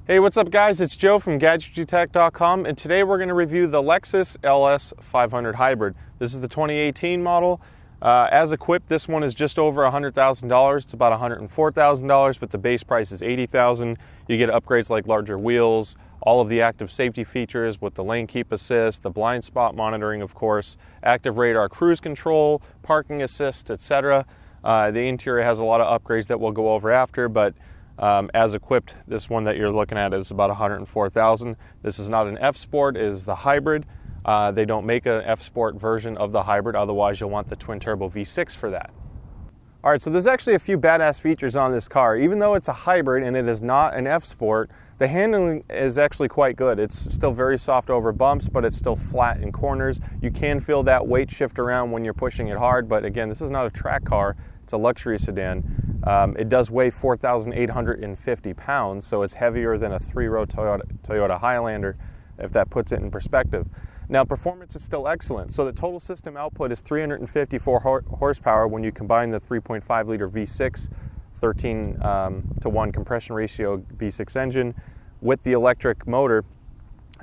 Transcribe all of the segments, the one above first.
Hey, what's up guys? It's Joe from GadgetryTech.com, and today we're going to review the Lexus LS 500 Hybrid. This is the 2018 model. As equipped, this one is just over $100,000. It's about $104,000, but the base price is $80,000. You get upgrades like larger wheels, all of the active safety features with the lane keep assist, the blind spot monitoring, of course, active radar cruise control, parking assist, etc. The interior has a lot of upgrades that we'll go over after, but as equipped, this one that you're looking at is about $104,000. This is not an F Sport, it is the hybrid. They don't make an F Sport version of the hybrid, otherwise you'll want the twin turbo V6 for that. All right, so there's actually a few badass features on this car. Even though it's a hybrid and it is not an F Sport, the handling is actually quite good. It's still very soft over bumps, but it's still flat in corners. You can feel that weight shift around when you're pushing it hard, but again, this is not a track car, it's a luxury sedan. It does weigh 4,850 pounds, so it's heavier than a three-row Toyota Highlander, if that puts it in perspective. Now, performance is still excellent. So the total system output is 354 horsepower when you combine the 3.5-liter V6, 13-to-1 compression ratio V6 engine with the electric motor.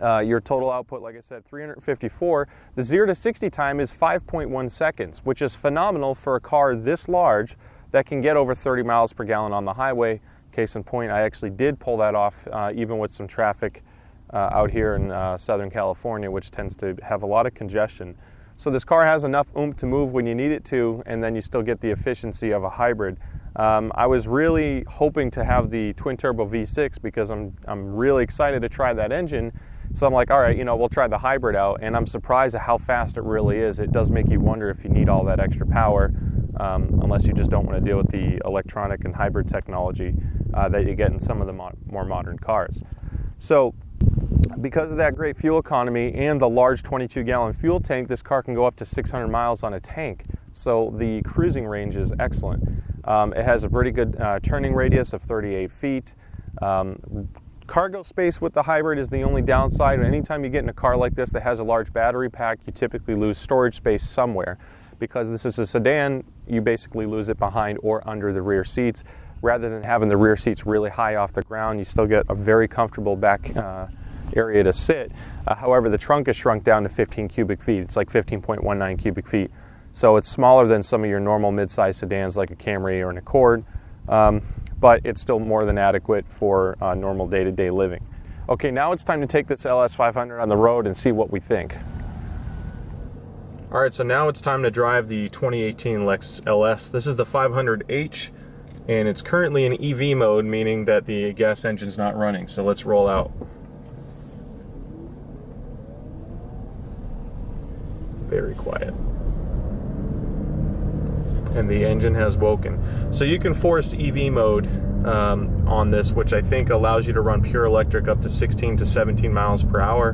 Your total output, like I said, 354. The 0 to 60 time is 5.1 seconds, which is phenomenal for a car this large that can get over 30 miles per gallon on the highway. Case in point, I actually did pull that off even with some traffic out here in Southern California, which tends to have a lot of congestion. So this car has enough oomph to move when you need it to, and then you still get the efficiency of a hybrid. I was really hoping to have the twin turbo V6 because I'm really excited to try that engine. So I'm like, all right, we'll try the hybrid out, and I'm surprised at how fast it really is. It does make you wonder if you need all that extra power, unless you just don't want to deal with the electronic and hybrid technology that you get in some of the more modern cars. So because of that great fuel economy and the large 22-gallon fuel tank, this car can go up to 600 miles on a tank. So the cruising range is excellent. It has a pretty good turning radius of 38 feet. Cargo space with the hybrid is the only downside. Anytime you get in a car like this that has a large battery pack, you typically lose storage space somewhere. Because this is a sedan, you basically lose it behind or under the rear seats. Rather than having the rear seats really high off the ground, you still get a very comfortable back area to sit. However, the trunk is shrunk down to 15 cubic feet. It's like 15.19 cubic feet. So it's smaller than some of your normal mid-size sedans like a Camry or an Accord. But it's still more than adequate for normal day-to-day living. Okay, now it's time to take this LS 500 on the road and see what we think. All right, so now it's time to drive the 2018 Lexus LS. This is the 500H, and it's currently in Eevee mode, meaning that the gas engine's not running. So let's roll out. Very quiet. And the engine has woken. So you can force Eevee mode on this, which I think allows you to run pure electric up to 16 to 17 miles per hour,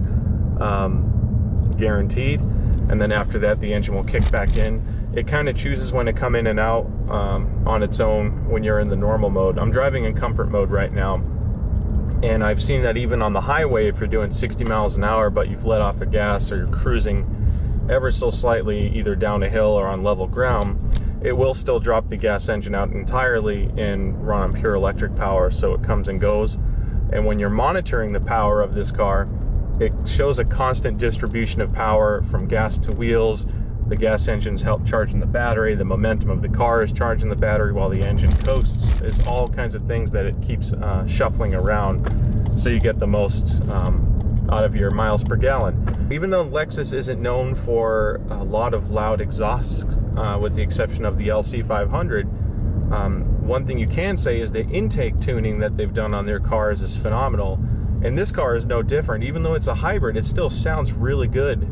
guaranteed. And then after that, the engine will kick back in. It kind of chooses when to come in and out on its own when you're in the normal mode. I'm driving in comfort mode right now, and I've seen that even on the highway, if you're doing 60 miles an hour, but you've let off the gas or you're cruising ever so slightly, either down a hill or on level ground, it will still drop the gas engine out entirely and run on pure electric power, so it comes and goes. And when you're monitoring the power of this car, it shows a constant distribution of power from gas to wheels. The gas engines help charging the battery, the momentum of the car is charging the battery while the engine coasts. It's all kinds of things that it keeps shuffling around, so you get the most out of your miles per gallon. Even though Lexus isn't known for a lot of loud exhausts, with the exception of the LC500, one thing you can say is the intake tuning that they've done on their cars is phenomenal. And this car is no different. Even though it's a hybrid, it still sounds really good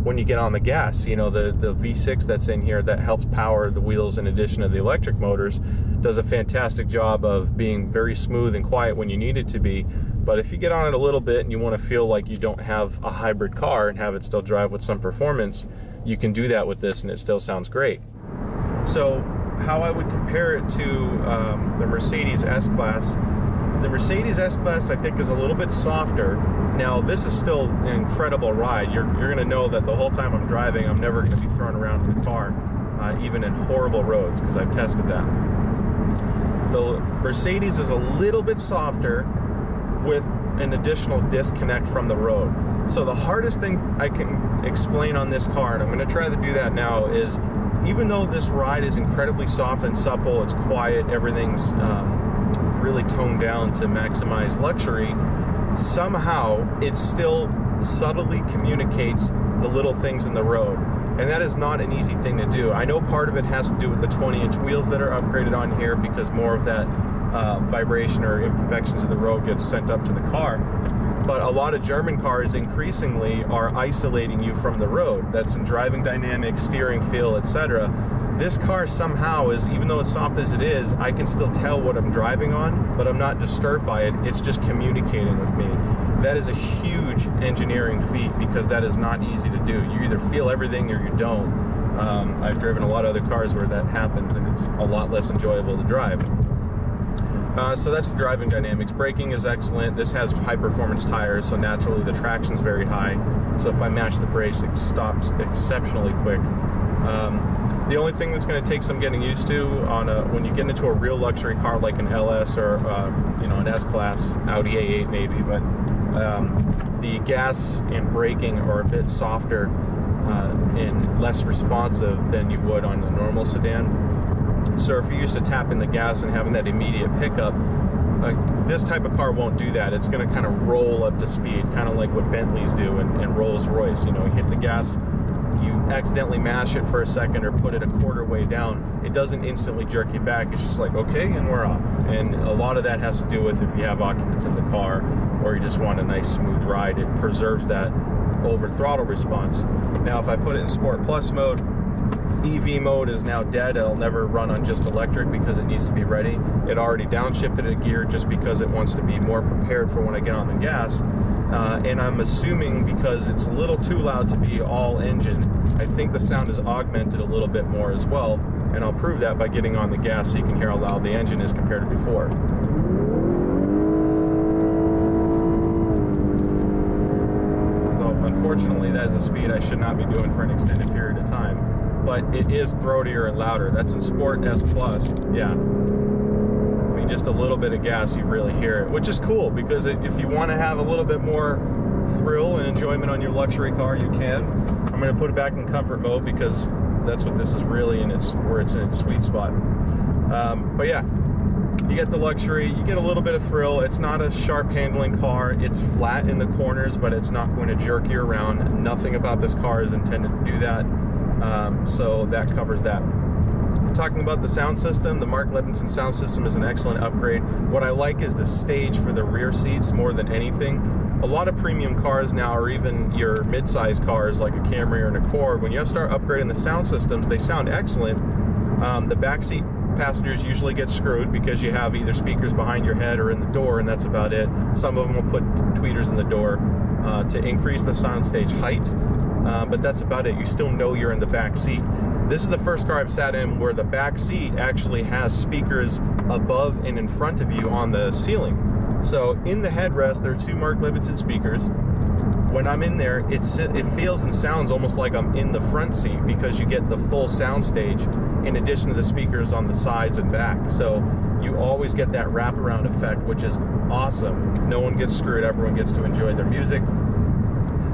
when you get on the gas. The V6 that's in here that helps power the wheels in addition to the electric motors does a fantastic job of being very smooth and quiet when you need it to be. But if you get on it a little bit and you want to feel like you don't have a hybrid car and have it still drive with some performance, you can do that with this and it still sounds great. So how I would compare it to the Mercedes S-Class. The Mercedes S-Class, I think, is a little bit softer. Now, this is still an incredible ride. You're going to know that the whole time I'm driving, I'm never going to be thrown around in the car, even in horrible roads, because I've tested that. The Mercedes is a little bit softer, with an additional disconnect from the road. So the hardest thing I can explain on this car, and I'm going to try to do that now, is even though this ride is incredibly soft and supple, it's quiet, everything's really toned down to maximize luxury, somehow it still subtly communicates the little things in the road. And that is not an easy thing to do. I know part of it has to do with the 20-inch wheels that are upgraded on here, because more of that vibration or imperfections of the road gets sent up to the car. But a lot of German cars increasingly are isolating you from the road. That's in driving dynamics, steering feel, etc. This car somehow is, even though it's soft as it is, I can still tell what I'm driving on, but I'm not disturbed by it. It's just communicating with me. That is a huge engineering feat, because that is not easy to do. You either feel everything or you don't. I've driven a lot of other cars where that happens, and it's a lot less enjoyable to drive. So that's the driving dynamics. Braking is excellent. This has high performance tires, so naturally the traction's very high. So if I mash the brakes, it stops exceptionally quick. The only thing that's going to take some getting used to when you get into a real luxury car like an LS or an S-Class, Audi A8 maybe, but the gas and braking are a bit softer and less responsive than you would on a normal sedan. So if you're used to tapping the gas and having that immediate pickup, this type of car won't do that. It's going to kind of roll up to speed, kind of like what Bentleys do and Rolls-Royce. You hit the gas, you accidentally mash it for a second or put it a quarter way down, it doesn't instantly jerk you back. It's just like, okay, and we're off. And a lot of that has to do with if you have occupants in the car or you just want a nice smooth ride, it preserves that over throttle response. Now if I put it in Sport Plus mode, Eevee Mode is now dead. It'll never run on just electric because it needs to be ready. It already downshifted a gear just because it wants to be more prepared for when I get on the gas. And I'm assuming because it's a little too loud to be all engine, I think the sound is augmented a little bit more as well. And I'll prove that by getting on the gas so you can hear how loud the engine is compared to before. So unfortunately, that is a speed I should not be doing for an extended period of time. But it is throatier and louder. That's in Sport S Plus. Yeah. I mean, just a little bit of gas, you really hear it, which is cool, because if you want to have a little bit more thrill and enjoyment on your luxury car, you can. I'm going to put it back in comfort mode because that's what this is really, and where it's in its sweet spot. But yeah, you get the luxury, you get a little bit of thrill. It's not a sharp handling car. It's flat in the corners, but it's not going to jerk you around. Nothing about this car is intended to do that. So that covers that. Talking about the sound system, the Mark Levinson sound system is an excellent upgrade. What I like is the stage for the rear seats more than anything. A lot of premium cars now, or even your mid-size cars like a Camry or an Accord, when you start upgrading the sound systems, they sound excellent. The backseat passengers usually get screwed because you have either speakers behind your head or in the door, and that's about it. Some of them will put tweeters in the door to increase the soundstage height. But that's about it. You still know you're in the back seat. This is the first car I've sat in where the back seat actually has speakers above and in front of you on the ceiling. So in the headrest, there are two Mark Levinson speakers. When I'm in there, it feels and sounds almost like I'm in the front seat, because you get the full sound stage in addition to the speakers on the sides and back. So you always get that wraparound effect, which is awesome. No one gets screwed. Everyone gets to enjoy their music.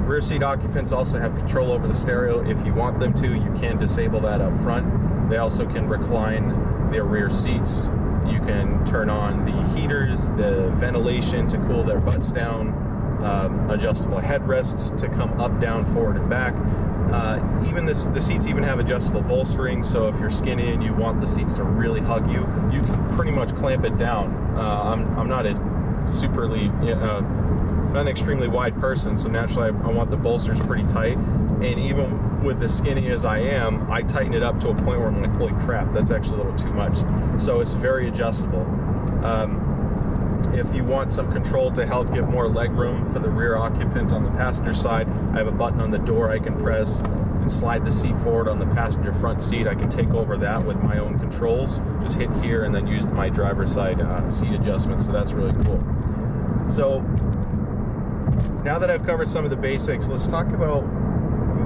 Rear seat occupants also have control over the stereo. If you want them to, you can disable that up front. They also can recline their rear seats. You can turn on the heaters, the ventilation to cool their butts down, adjustable headrests to come up, down, forward, and back. Even the seats even have adjustable bolstering, so if you're skinny and you want the seats to really hug you, you can pretty much clamp it down. I'm not not an extremely wide person, so naturally I want the bolsters pretty tight, and even with as skinny as I am, I tighten it up to a point where I'm like, holy crap, that's actually a little too much. So it's very adjustable. If you want some control to help give more leg room for the rear occupant on the passenger side, I have a button on the door I can press and slide the seat forward on the passenger front seat. I can take over that with my own controls. Just hit here and then use my driver's side seat adjustment, so that's really cool. So now that I've covered some of the basics, let's talk about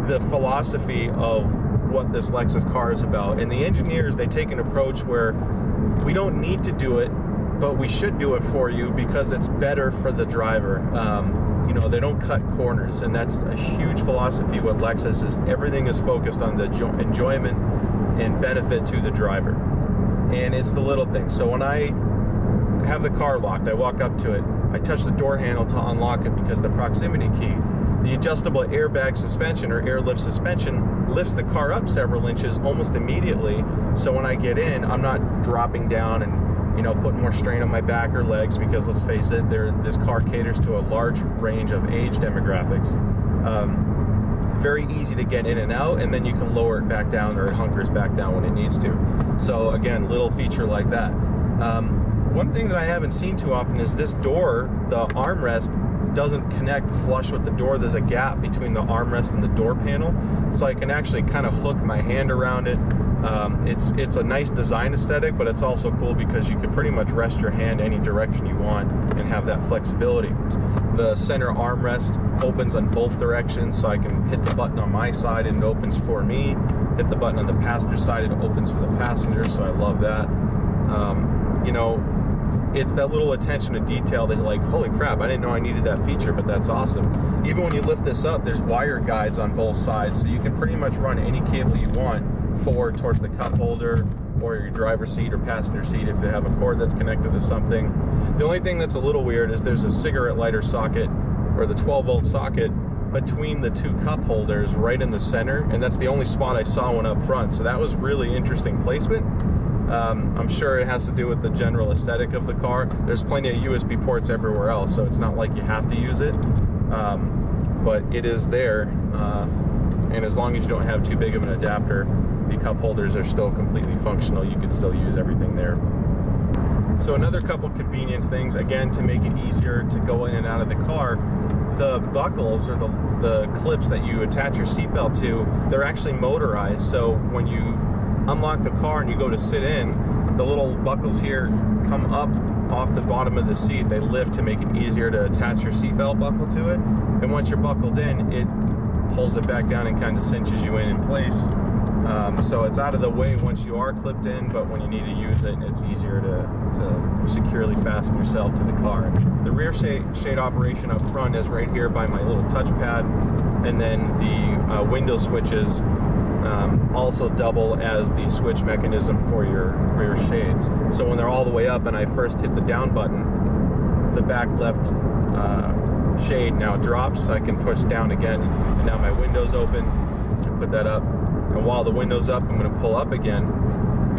the philosophy of what this Lexus car is about. And the engineers, they take an approach where we don't need to do it, but we should do it for you because it's better for the driver. You know, they don't cut corners, and that's a huge philosophy with Lexus, is everything is focused on the enjoyment and benefit to the driver. And it's the little things. So when I have the car locked, I walk up to it, I touch the door handle to unlock it because the proximity key. The adjustable airbag suspension or airlift suspension lifts the car up several inches almost immediately. So when I get in, I'm not dropping down and, you know, putting more strain on my back or legs, because let's face it, this car caters to a large range of age demographics. Very easy to get in and out, and then you can lower it back down, or it hunkers back down when it needs to. So again, little feature like that. One thing that I haven't seen too often is this door, the armrest doesn't connect flush with the door. There's a gap between the armrest and the door panel, so I can actually kind of hook my hand around it. It's a nice design aesthetic, but it's also cool because you can pretty much rest your hand any direction you want and have that flexibility. The center armrest opens on both directions, so I can hit the button on my side and it opens for me. Hit the button on the passenger side, it opens for the passenger, so I love that. You know, it's that little attention to detail that you're like, holy crap, I didn't know I needed that feature, but that's awesome. Even when you lift this up, there's wire guides on both sides, so you can pretty much run any cable you want forward towards the cup holder or your driver's seat or passenger seat if you have a cord that's connected to something. The only thing that's a little weird is there's a cigarette lighter socket, or the 12-volt socket, between the two cup holders right in the center, and that's the only spot I saw one up front, so that was really interesting placement. I'm sure it has to do with the general aesthetic of the car. There's plenty of USB ports everywhere else, so it's not like you have to use it, but it is there, and as long as you don't have too big of an adapter, the cup holders are still completely functional. You can still use everything there. So another couple convenience things, again, to make it easier to go in and out of the car, the buckles, or the clips that you attach your seatbelt to, they're actually motorized, so when you unlock the car and you go to sit in, the little buckles here come up off the bottom of the seat. They lift to make it easier to attach your seatbelt buckle to it, and once you're buckled in, it pulls it back down and kind of cinches you in place. So it's out of the way once you are clipped in, but when you need to use it, it's easier to securely fasten yourself to the car. The rear shade operation up front is right here by my little touchpad, and then the window switches also double as the switch mechanism for your rear shades. So when they're all the way up and I first hit the down button, the back left shade now drops, so I can push down again, and now my window's open. I put that up, and while the window's up, I'm going to pull up again,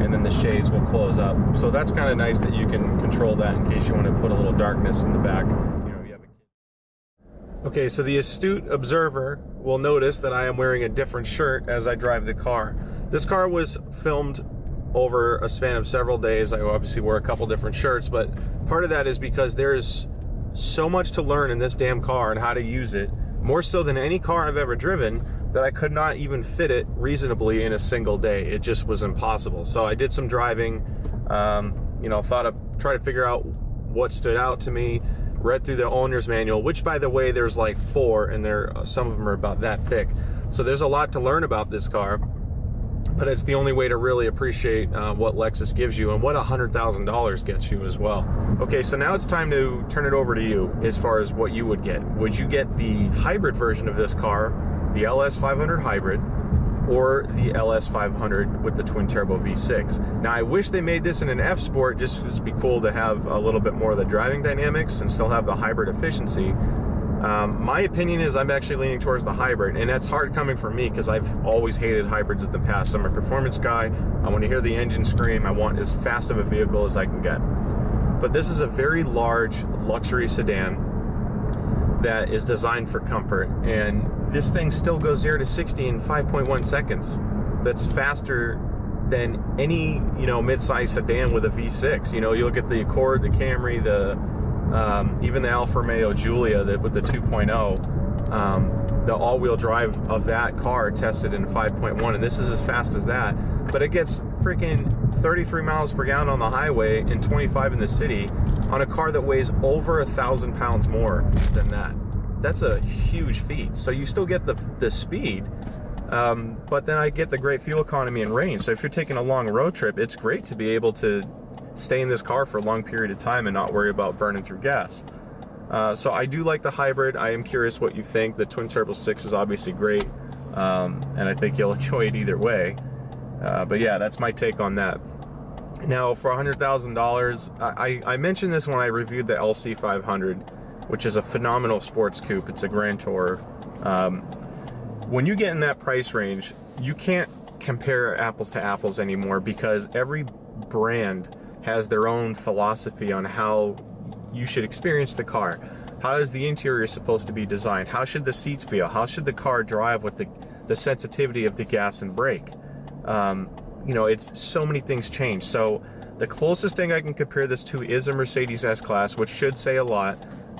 and then the shades will close up. So that's kind of nice that you can control that in case you want to put a little darkness in the back. You know, you have a kid. Okay, so the astute observer will notice that I am wearing a different shirt as I drive the car. This car was filmed over a span of several days. I obviously wore a couple different shirts, but part of that is because there is so much to learn in this damn car and how to use it, more so than any car I've ever driven, that I could not even fit it reasonably in a single day. It just was impossible. So I did some driving, you know, thought I'd try to figure out what stood out to me, read through the owner's manual, which, by the way, there's like 4, and some of them are about that thick. So there's a lot to learn about this car, but it's the only way to really appreciate what Lexus gives you and what $100,000 gets you as well. Okay, so now it's time to turn it over to you as far as what you would get. Would you get the hybrid version of this car, the LS500 hybrid, or the LS500 with the twin turbo V6? Now, I wish they made this in an F Sport, just to be cool to have a little bit more of the driving dynamics and still have the hybrid efficiency. My opinion is I'm actually leaning towards the hybrid, and that's hard coming from me because I've always hated hybrids in the past. I'm a performance guy. I want to hear the engine scream. I want as fast of a vehicle as I can get. But this is a very large luxury sedan that is designed for comfort, and this thing still goes 0 to 60 in 5.1 seconds. That's faster than any, you know, mid-size sedan with a V6. You know, you look at the Accord, the Camry, even the Alfa Romeo Giulia with the 2.0, the all-wheel drive of that car tested in 5.1, and this is as fast as that. But it gets freaking 33 miles per gallon on the highway and 25 in the city on a car that weighs over 1,000 pounds more than that. That's a huge feat. So you still get the speed, but then I get the great fuel economy and range. So if you're taking a long road trip, it's great to be able to stay in this car for a long period of time and not worry about burning through gas. So I do like the hybrid. I am curious what you think. The twin turbo 6 is obviously great, and I think you'll enjoy it either way. But yeah, that's my take on that. Now, for $100,000, I mentioned this when I reviewed the LC500, which is a phenomenal sports coupe. It's a Grand Tourer. When you get in that price range, you can't compare apples to apples anymore, because every brand has their own philosophy on how you should experience the car. How is the interior supposed to be designed? How should the seats feel? How should the car drive with the sensitivity of the gas and brake? You know, it's so many things change. So the closest thing I can compare this to is a Mercedes S-Class, which should say a lot.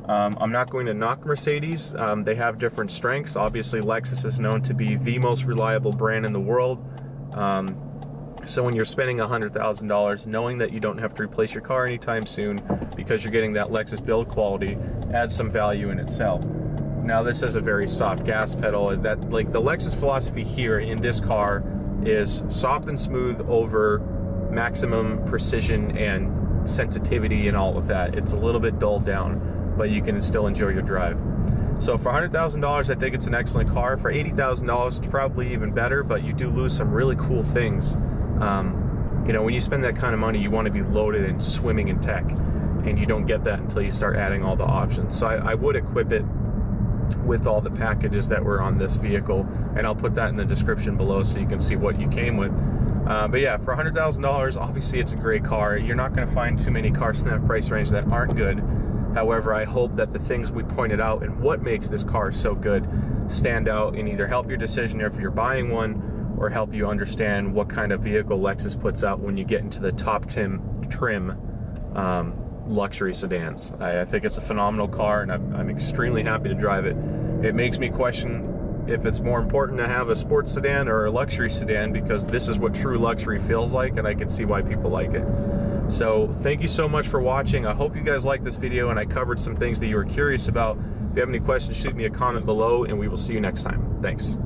I'm not going to knock Mercedes. They have different strengths. Obviously, Lexus is known to be the most reliable brand in the world. So when you're spending $100,000, knowing that you don't have to replace your car anytime soon because you're getting that Lexus build quality adds some value in itself. Now, this is a very soft gas pedal. That, like, the Lexus philosophy here in this car is soft and smooth over maximum precision and sensitivity and all of that. It's a little bit dulled down, but you can still enjoy your drive. So for $100,000, I think it's an excellent car. For $80,000, it's probably even better, but you do lose some really cool things. You know, when you spend that kind of money, you want to be loaded and swimming in tech, and you don't get that until you start adding all the options. So I would equip it with all the packages that were on this vehicle, and I'll put that in the description below so you can see what you came with. But yeah, for $100,000, obviously it's a great car. You're not going to find too many cars in that price range that aren't good. However, I hope that the things we pointed out and what makes this car so good stand out and either help your decision if you're buying one, or help you understand what kind of vehicle Lexus puts out when you get into the top trim luxury sedans. I think it's a phenomenal car, and I'm extremely happy to drive it. It makes me question if it's more important to have a sports sedan or a luxury sedan, because this is what true luxury feels like, and I can see why people like it. So thank you so much for watching. I hope you guys liked this video and I covered some things that you were curious about. If you have any questions, shoot me a comment below, and we will see you next time. Thanks.